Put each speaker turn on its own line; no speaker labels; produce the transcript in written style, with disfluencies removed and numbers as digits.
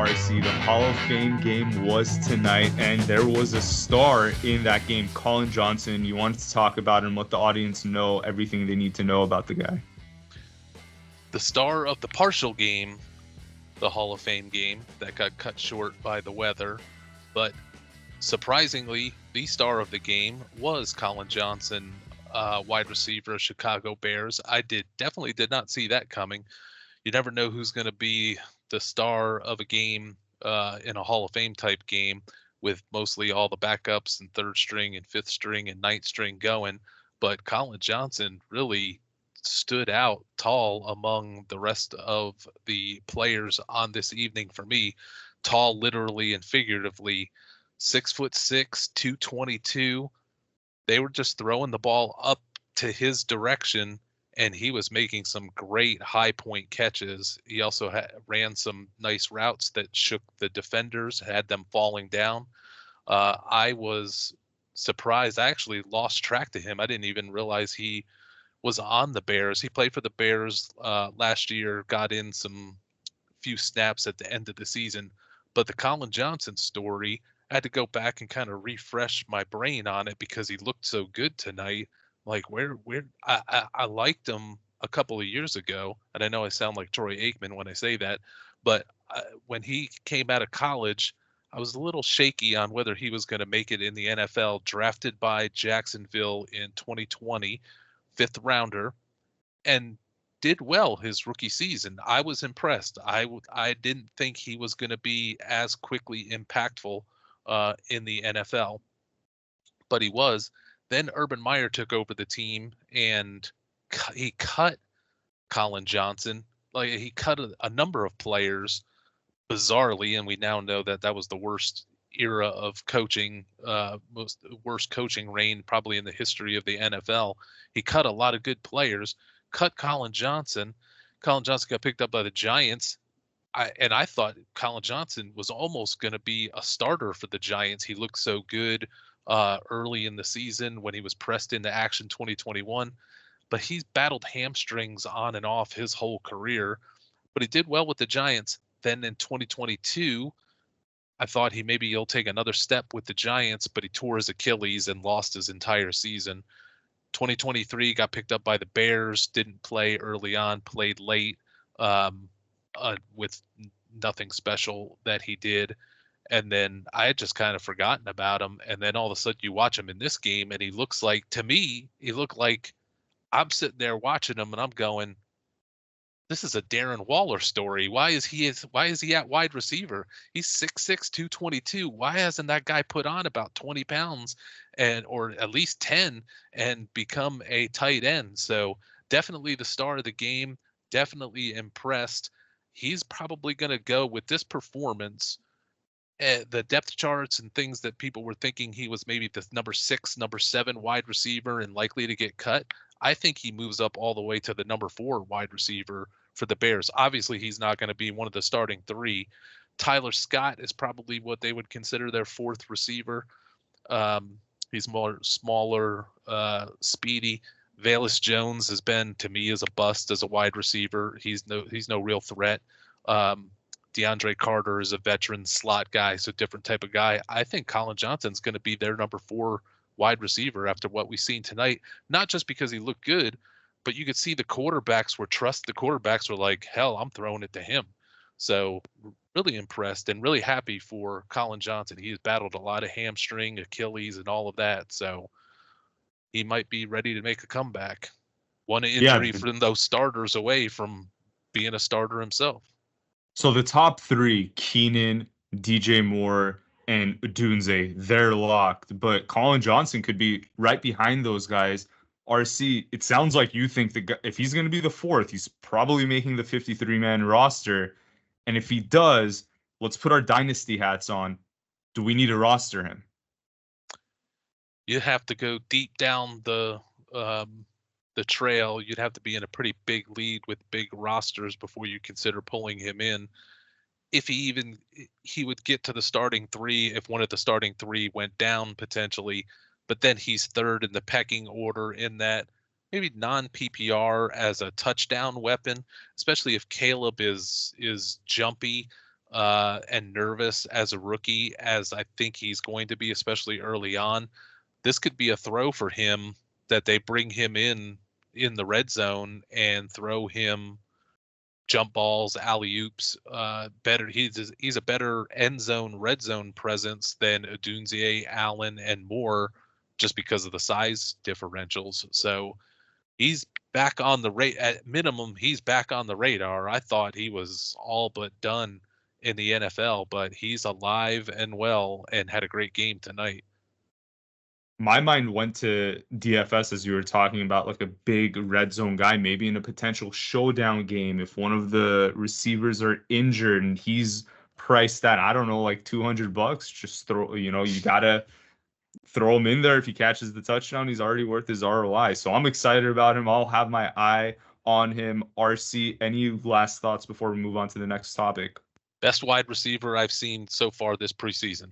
RC. The Hall of Fame game was tonight, and there was a star in that game, Collin Johnson. You wanted to talk about him, let the audience know everything they need to know about the guy.
The star of the partial game, the Hall of Fame game that got cut short by the weather, but surprisingly, the star of the game was Collin Johnson, wide receiver of Chicago Bears. I definitely did not see that coming. You never know who's going to be the star of a game in a Hall of Fame type game with mostly all the backups and third string and fifth string and ninth string going. But Collin Johnson really stood out tall among the rest of the players on this evening for me. Tall, literally and figuratively, 6'6", 222. They were just throwing the ball up to his direction, and he was making some great high point catches. He also ran some nice routes that shook the defenders, had them falling down. I was surprised. I actually lost track to him. I didn't even realize he was on the Bears. He played for the Bears last year, got in some few snaps at the end of the season. But the Collin Johnson story, I had to go back and kind of refresh my brain on it because he looked so good tonight. Like I liked him a couple of years ago, and I know I sound like Troy Aikman when I say that, but when he came out of college, I was a little shaky on whether he was going to make it in the NFL. Drafted by Jacksonville in 2020, fifth rounder, and did well his rookie season. I was impressed. I didn't think he was going to be as quickly impactful in the NFL, but he was. Then Urban Meyer took over the team, and he cut Collin Johnson. Like, he cut a number of players bizarrely, and we now know that that was the worst era of coaching, worst coaching reign probably in the history of the NFL. He cut a lot of good players, cut Collin Johnson. Collin Johnson got picked up by the Giants. I thought Collin Johnson was almost going to be a starter for the Giants. He looked so good early in the season when he was pressed into action 2021, but he's battled hamstrings on and off his whole career, but he did well with the Giants. Then in 2022, I thought he'll take another step with the Giants, but he tore his Achilles and lost his entire season. 2023 got picked up by the Bears, didn't play early on, played late with nothing special that he did. And then I had just kind of forgotten about him. And then all of a sudden you watch him in this game, and he looks like, to me, he looked like I'm sitting there watching him and I'm going, this is a Darren Waller story. Why is he at wide receiver? He's 6'6", 222. Why hasn't that guy put on about 20 pounds or at least 10 and become a tight end? So definitely the star of the game, definitely impressed. He's probably going to go with this performance. The depth charts and things that people were thinking he was maybe the number 6, number 7 wide receiver and likely to get cut. I think he moves up all the way to the number 4 wide receiver for the Bears. Obviously, he's not going to be one of the starting 3. Tyler Scott is probably what they would consider their 4th receiver. He's smaller, speedy. Velus Jones has been, to me, as a bust as a wide receiver. He's no real threat. DeAndre Carter is a veteran slot guy, so different type of guy. I think Collin Johnson's going to be their number 4 wide receiver after what we've seen tonight, not just because he looked good, but you could see the quarterbacks were like, hell, I'm throwing it to him. So really impressed and really happy for Collin Johnson. He has battled a lot of hamstring, Achilles, and all of that. So he might be ready to make a comeback. One injury from those starters away from being a starter himself.
So the top 3, Keenan, DJ Moore, and Odunze, they're locked. But Collin Johnson could be right behind those guys. RC, it sounds like you think if he's going to be the 4th, he's probably making the 53-man roster. And if he does, let's put our dynasty hats on. Do we need to roster him?
You have to go deep down the trail. You'd have to be in a pretty big lead with big rosters before you consider pulling him in. If he would get to the starting 3 if one of the starting 3 went down potentially, but then he's 3rd in the pecking order in that maybe non-PPR as a touchdown weapon, especially if Caleb is jumpy. and nervous as a rookie as I think he's going to be, especially early on, this could be a throw for him that they bring him in the red zone and throw him jump balls, alley oops. Better, he's a better end zone, red zone presence than Odunze, Allen, and Moore, just because of the size differentials. So he's back on the rate. At minimum, he's back on the radar. I thought he was all but done in the NFL, but he's alive and well and had a great game tonight.
My mind went to DFS as you were talking about, like a big red zone guy, maybe in a potential showdown game. If one of the receivers are injured and he's priced at, I don't know, like $200, just throw, you gotta throw him in there. If he catches the touchdown, he's already worth his ROI. So I'm excited about him. I'll have my eye on him. RC, any last thoughts before we move on to the next topic?
Best wide receiver I've seen so far this preseason.